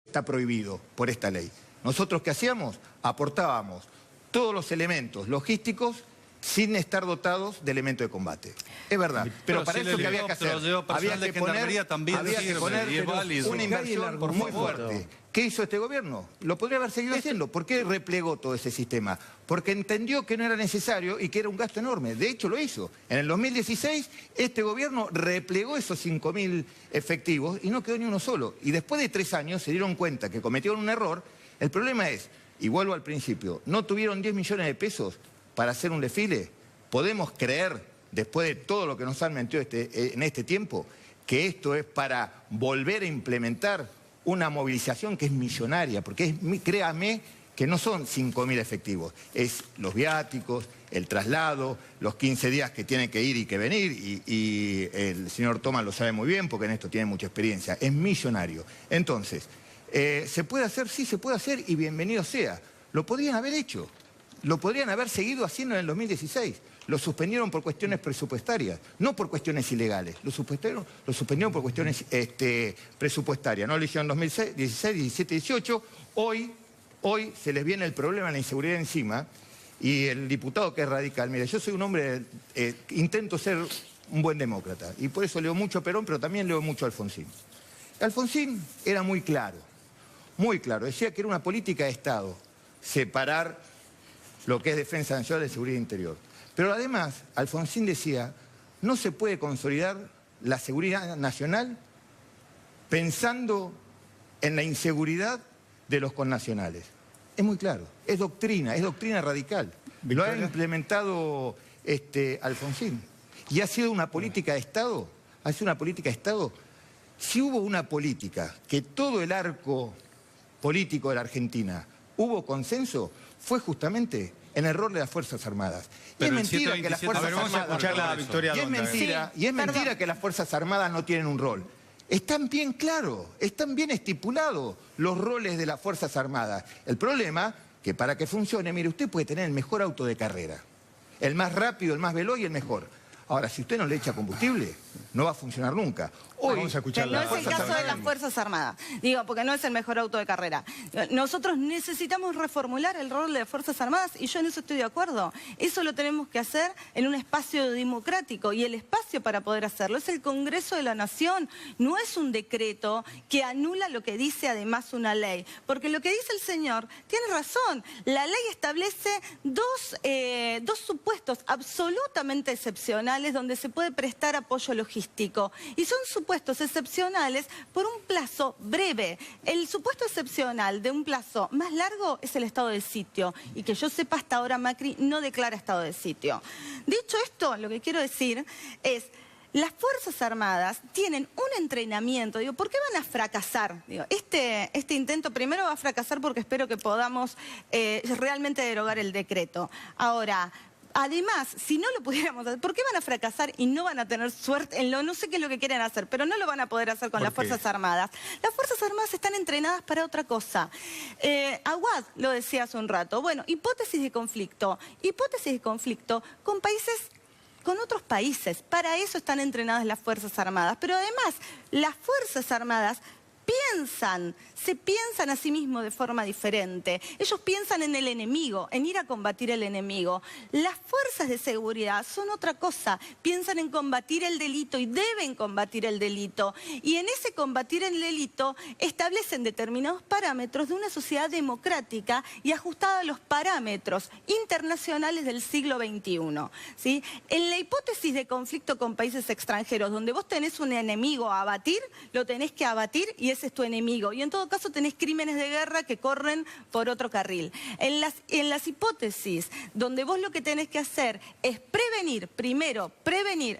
está prohibido por esta ley. Nosotros, ¿qué hacíamos? Aportábamos todos los elementos logísticos sin estar dotados de elementos de combate. Es verdad, pero para eso que había que hacer, había que poner una inversión muy fuerte. ¿Qué hizo este gobierno? Lo podría haber seguido haciendo. ¿Por qué replegó todo ese sistema? Porque entendió que no era necesario y que era un gasto enorme. De hecho, lo hizo. En el 2016, este gobierno replegó esos 5.000 efectivos y no quedó ni uno solo. Y después de 3 años se dieron cuenta que cometieron un error. El problema es, y vuelvo al principio, no tuvieron 10 millones de pesos para hacer un desfile. ¿Podemos creer, después de todo lo que nos han mentido en este tiempo, que esto es para volver a implementar una movilización que es millonaria? Porque créame que no son 5.000 efectivos. Es los viáticos, el traslado, los 15 días que tienen que ir y que venir, y el señor Tomás lo sabe muy bien porque en esto tiene mucha experiencia. Es millonario. Entonces, ¿se puede hacer? Sí, se puede hacer y bienvenido sea. Lo podrían haber hecho. Lo podrían haber seguido haciendo en el 2016. Lo suspendieron por cuestiones presupuestarias, no por cuestiones ilegales. Lo suspendieron por cuestiones presupuestarias. No lo hicieron en 2016, 17, 18. Hoy se les viene el problema de la inseguridad encima. Y el diputado que es radical, mira, yo soy un hombre, intento ser un buen demócrata. Y por eso leo mucho a Perón, pero también leo mucho a Alfonsín. Alfonsín era muy claro. Muy claro. Decía que era una política de Estado separar lo que es defensa nacional de seguridad interior. Pero además, Alfonsín decía, no se puede consolidar la seguridad nacional pensando en la inseguridad de los connacionales. Es muy claro, es doctrina radical. Lo ha implementado Alfonsín. Y ha sido una política de Estado, Si hubo una política que todo el arco político de la Argentina hubo consenso, fue justamente en el rol de las Fuerzas Armadas. Y es mentira que las Fuerzas Armadas... Y es mentira que las Fuerzas Armadas no tienen un rol. Están bien claros, están bien estipulados los roles de las Fuerzas Armadas. El problema, que para que funcione, mire, usted puede tener el mejor auto de carrera. El más rápido, el más veloz y el mejor. Ahora, si usted no le echa combustible, no va a funcionar nunca. Hoy, vamos a escuchar no es el caso de las Fuerzas Armadas. Digo, porque no es el mejor auto de carrera. Nosotros necesitamos reformular el rol de las Fuerzas Armadas y yo en eso estoy de acuerdo. Eso lo tenemos que hacer en un espacio democrático y el espacio para poder hacerlo es el Congreso de la Nación. No es un decreto que anula lo que dice además una ley. Porque lo que dice el señor tiene razón. La ley establece dos supuestos absolutamente excepcionales donde se puede prestar apoyo logístico. Y son supuestos excepcionales por un plazo breve. El supuesto excepcional de un plazo más largo es el estado de sitio. Y que yo sepa, hasta ahora Macri no declara estado de sitio. Dicho esto, lo que quiero decir es... Las Fuerzas Armadas tienen un entrenamiento. Digo, ¿por qué van a fracasar? Digo, este intento primero va a fracasar porque espero que podamos realmente derogar el decreto. Ahora... Además, si no lo pudiéramos hacer, ¿por qué van a fracasar y no van a tener suerte en no sé qué es lo que quieren hacer, pero no lo van a poder hacer con las Fuerzas Armadas? Las Fuerzas Armadas están entrenadas para otra cosa. Aguad lo decía hace un rato. Bueno, hipótesis de conflicto con otros países. Para eso están entrenadas las Fuerzas Armadas. Pero además, las Fuerzas Armadas se piensan a sí mismos de forma diferente. Ellos piensan en el enemigo, en ir a combatir el enemigo. Las fuerzas de seguridad son otra cosa. Piensan en combatir el delito y deben combatir el delito. Y en ese combatir el delito establecen determinados parámetros de una sociedad democrática y ajustada a los parámetros internacionales del siglo XXI. ¿Sí? En la hipótesis de conflicto con países extranjeros, donde vos tenés un enemigo a abatir, lo tenés que abatir y ese es tu enemigo. Y en todo caso tenés crímenes de guerra que corren por otro carril. En las hipótesis donde vos lo que tenés que hacer es prevenir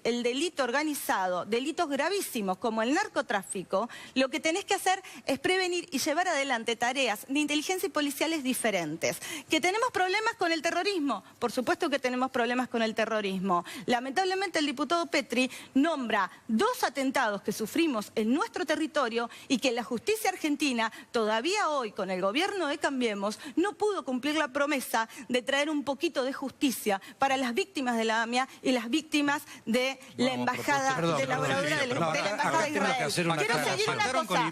el delito organizado, delitos gravísimos como el narcotráfico, lo que tenés que hacer es prevenir y llevar adelante tareas de inteligencia y policiales diferentes. ¿Que tenemos problemas con el terrorismo? Por supuesto que tenemos problemas con el terrorismo. Lamentablemente el diputado Petri nombra 2 atentados que sufrimos en nuestro territorio y que la justicia argentina todavía hoy, con el gobierno de Cambiemos, no pudo cumplir la promesa de traer un poquito de justicia para las víctimas de la AMIA y las víctimas de la embajada de la obradora de la embajada de Israel. Quiero seguir una cosa.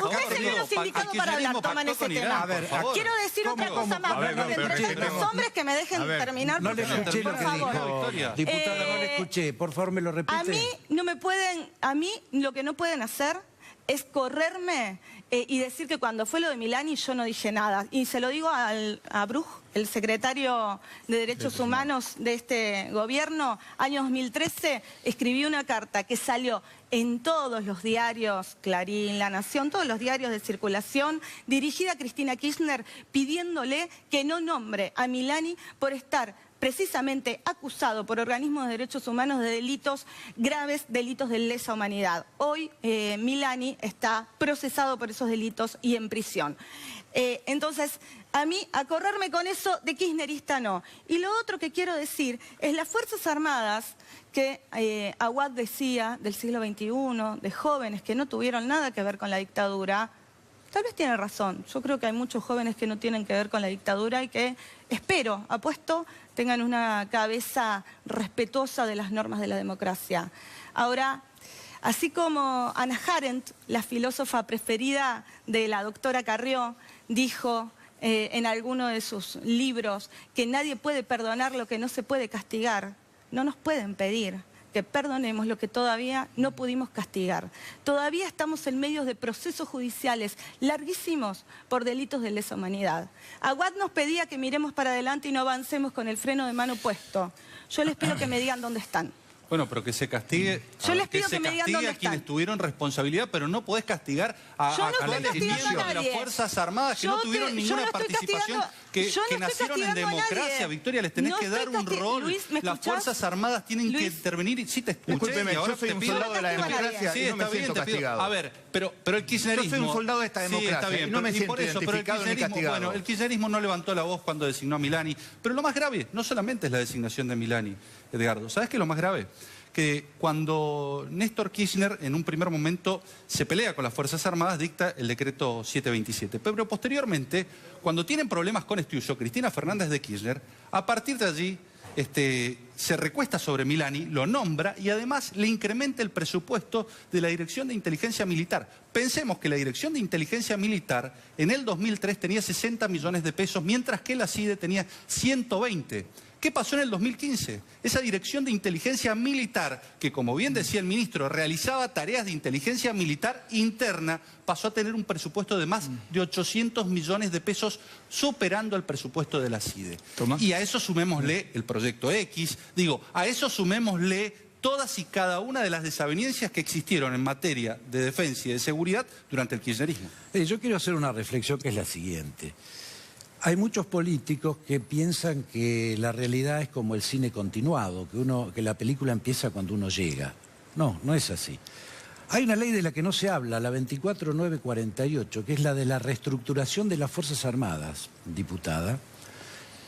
Ustedes se vieron sindicados para hablar, toman ese tema. Quiero decir otra cosa más, entre tantos hombres que me dejen terminar, no le escuché por favor. Diputada, no le escuché, por favor me lo repite. A mí lo que no pueden hacer es correrme y decir que cuando fue lo de Milani yo no dije nada. Y se lo digo a Bruch, el secretario de Derechos Humanos de este gobierno, año 2013, escribió una carta que salió en todos los diarios, Clarín, La Nación, todos los diarios de circulación, dirigida a Cristina Kirchner, pidiéndole que no nombre a Milani por estar precisamente acusado por organismos de derechos humanos de delitos graves, delitos de lesa humanidad. Hoy Milani está procesado por esos delitos y en prisión. Entonces, a mí, a correrme con eso de kirchnerista no. Y lo otro que quiero decir es las Fuerzas Armadas, que Aguad decía del siglo XXI, de jóvenes que no tuvieron nada que ver con la dictadura. Tal vez tiene razón. Yo creo que hay muchos jóvenes que no tienen que ver con la dictadura y que, espero, apuesto, tengan una cabeza respetuosa de las normas de la democracia. Ahora, así como Hannah Arendt, la filósofa preferida de la doctora Carrió, dijo en alguno de sus libros que nadie puede perdonar lo que no se puede castigar, no nos pueden pedir que perdonemos lo que todavía no pudimos castigar. Todavía estamos en medio de procesos judiciales larguísimos por delitos de lesa humanidad. Aguad nos pedía que miremos para adelante y no avancemos con el freno de mano puesto. Yo les pido que me digan dónde están. Bueno, pero que se castigue. Yo les pido que me digan dónde a quienes tuvieron responsabilidad, pero no podés castigar a actuales miembros de las Fuerzas Armadas que no tuvieron ninguna participación, que nacieron en democracia. Victoria, les tenés que dar un rol. Luis, las Fuerzas Armadas tienen que intervenir. Y sí, te escuché. Discúlpeme, yo soy un soldado de la democracia y no me siento castigado. A ver, pero el kirchnerismo... Yo soy un soldado de esta democracia y no me siento identificado ni castigado. Bueno, el kirchnerismo no levantó la voz cuando designó a Milani. Pero lo más grave no solamente es la designación de Milani, Edgardo. ¿Sabés qué es lo más grave? Que cuando Néstor Kirchner en un primer momento se pelea con las Fuerzas Armadas, dicta el decreto 727. Pero posteriormente, cuando tienen problemas con Estiuso, Cristina Fernández de Kirchner, a partir de allí se recuesta sobre Milani, lo nombra y además le incrementa el presupuesto de la Dirección de Inteligencia Militar. Pensemos que la Dirección de Inteligencia Militar en el 2003 tenía 60 millones de pesos, mientras que la CIDE tenía 120. ¿Qué pasó en el 2015? Esa Dirección de Inteligencia Militar, que como bien decía el ministro, realizaba tareas de inteligencia militar interna, pasó a tener un presupuesto de más de 800 millones de pesos, superando el presupuesto de la CIDE. Y a eso sumémosle el Proyecto X, a eso sumémosle todas y cada una de las desavenencias que existieron en materia de defensa y de seguridad durante el kirchnerismo. Yo quiero hacer una reflexión que es la siguiente. Hay muchos políticos que piensan que la realidad es como el cine continuado, que la película empieza cuando uno llega. No, no es así. Hay una ley de la que no se habla, la 24948, que es la de la reestructuración de las Fuerzas Armadas, diputada,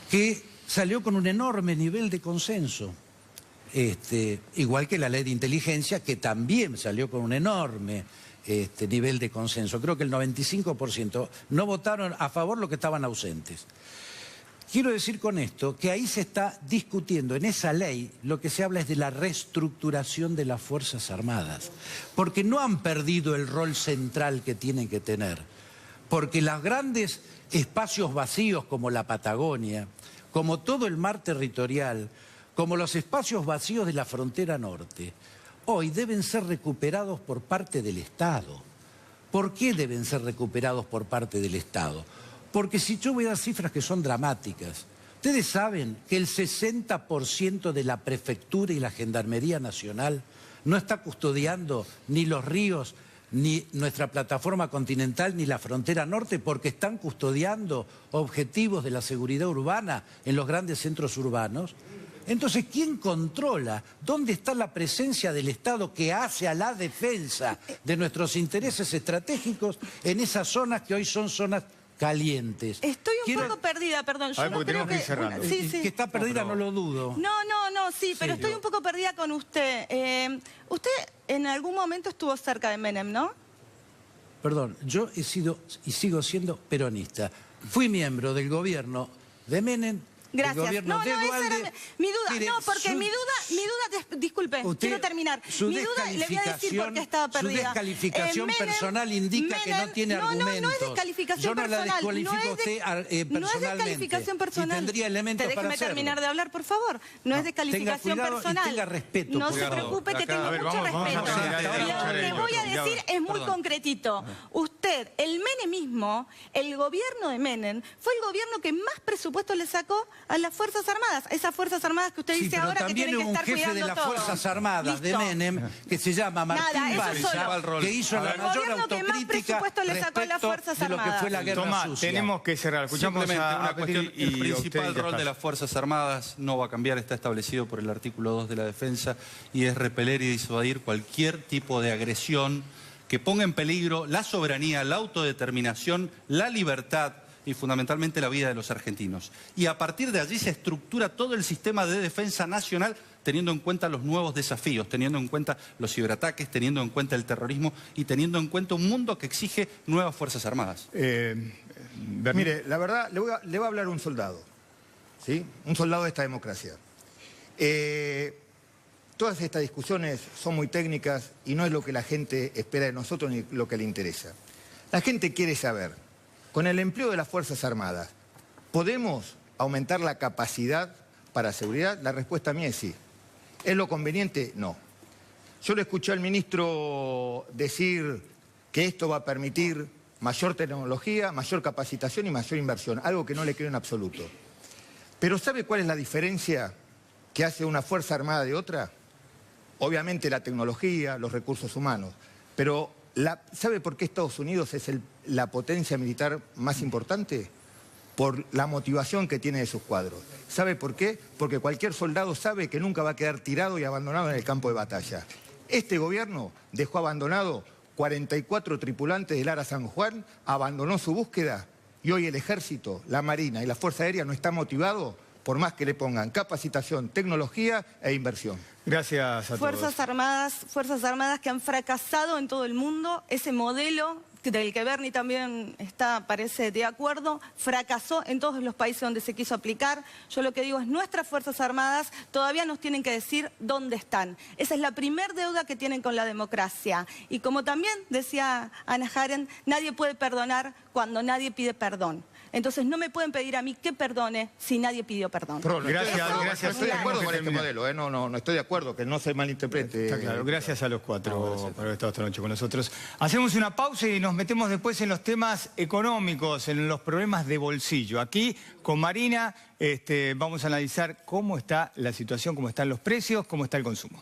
que salió con un enorme nivel de consenso. Igual que la ley de inteligencia, que también salió con un enorme nivel de consenso. Creo que el 95% no votaron a favor los que estaban ausentes. Quiero decir con esto que ahí se está discutiendo, en esa ley, lo que se habla es de la reestructuración de las Fuerzas Armadas, porque no han perdido el rol central que tienen que tener, porque los grandes espacios vacíos como la Patagonia, como todo el mar territorial, como los espacios vacíos de la frontera norte, hoy deben ser recuperados por parte del Estado. ¿Por qué deben ser recuperados por parte del Estado? Porque si yo voy a dar cifras que son dramáticas, ustedes saben que el 60% de la Prefectura y la Gendarmería Nacional no está custodiando ni los ríos, ni nuestra plataforma continental, ni la frontera norte, porque están custodiando objetivos de la seguridad urbana en los grandes centros urbanos. Entonces, ¿quién controla? ¿Dónde está la presencia del Estado que hace a la defensa de nuestros intereses estratégicos en esas zonas que hoy son zonas calientes? Estoy un poco perdida, perdón. Yo no creo que... Que está perdida no lo dudo. No, pero estoy un poco perdida con usted. Usted en algún momento estuvo cerca de Menem, ¿no? Perdón, yo he sido y sigo siendo peronista. Fui miembro del gobierno de Menem. Gracias. No, esa era mi duda. Mire, no, porque mi duda, disculpe, quiero terminar. Mi duda, le voy a decir por qué estaba perdida. Su descalificación personal indica que no tiene argumentos. No es descalificación personal. Yo no la descualifico personalmente. No es descalificación personal. Y tendría elementos para hacerlo. Déjeme terminar de hablar, por favor. No es descalificación personal. Tenga respeto. No se preocupe, que tengo mucho respeto. Lo que voy a decir es muy concretito. Usted, el menemismo, el gobierno de Menem, fue el gobierno que más presupuesto le sacó a las Fuerzas Armadas. Esas Fuerzas Armadas que usted dice ahora que tienen que estar cuidando todo. También hubo un jefe de las Fuerzas Armadas de Menem que se llama Martín Balsa, que hizo la mayor autocrítica respecto de lo que fue la guerra sucia. Tenemos que cerrar. Escuchamos una cuestión. El principal rol de las Fuerzas Armadas no va a cambiar, está establecido por el artículo 2 de la Defensa, y es repeler y disuadir cualquier tipo de agresión que ponga en peligro la soberanía, la autodeterminación, la libertad y fundamentalmente la vida de los argentinos. Y a partir de allí se estructura todo el sistema de defensa nacional teniendo en cuenta los nuevos desafíos, teniendo en cuenta los ciberataques, teniendo en cuenta el terrorismo y teniendo en cuenta un mundo que exige nuevas Fuerzas Armadas. Mire, la verdad, le voy a hablar un soldado, ¿sí? Un soldado de esta democracia. Todas estas discusiones son muy técnicas y no es lo que la gente espera de nosotros ni lo que le interesa. La gente quiere saber, con el empleo de las Fuerzas Armadas, ¿podemos aumentar la capacidad para seguridad? La respuesta mía es sí. ¿Es lo conveniente? No. Yo le escuché al ministro decir que esto va a permitir mayor tecnología, mayor capacitación y mayor inversión, algo que no le creo en absoluto. Pero ¿sabe cuál es la diferencia que hace una Fuerza Armada de otra? Obviamente la tecnología, los recursos humanos, pero ¿sabe por qué Estados Unidos es la potencia militar más importante? Por la motivación que tiene de sus cuadros. ¿Sabe por qué? Porque cualquier soldado sabe que nunca va a quedar tirado y abandonado en el campo de batalla. Este gobierno dejó abandonado 44 tripulantes del Ara San Juan, abandonó su búsqueda y hoy el Ejército, la Marina y la Fuerza Aérea no están motivados por más que le pongan capacitación, tecnología e inversión. Gracias a todos. Fuerzas Armadas que han fracasado en todo el mundo. Ese modelo del que Bernie también parece de acuerdo, fracasó en todos los países donde se quiso aplicar. Yo lo que digo es, nuestras Fuerzas Armadas todavía nos tienen que decir dónde están. Esa es la primer deuda que tienen con la democracia. Y como también decía Hannah Arendt, nadie puede perdonar cuando nadie pide perdón. Entonces no me pueden pedir a mí que perdone si nadie pidió perdón. Gracias. No estoy de acuerdo con este modelo, no estoy de acuerdo, que no se malinterprete. Está claro, gracias a los cuatro por haber estado esta noche con nosotros. Hacemos una pausa y nos metemos después en los temas económicos, en los problemas de bolsillo. Aquí con Marina vamos a analizar cómo está la situación, cómo están los precios, cómo está el consumo.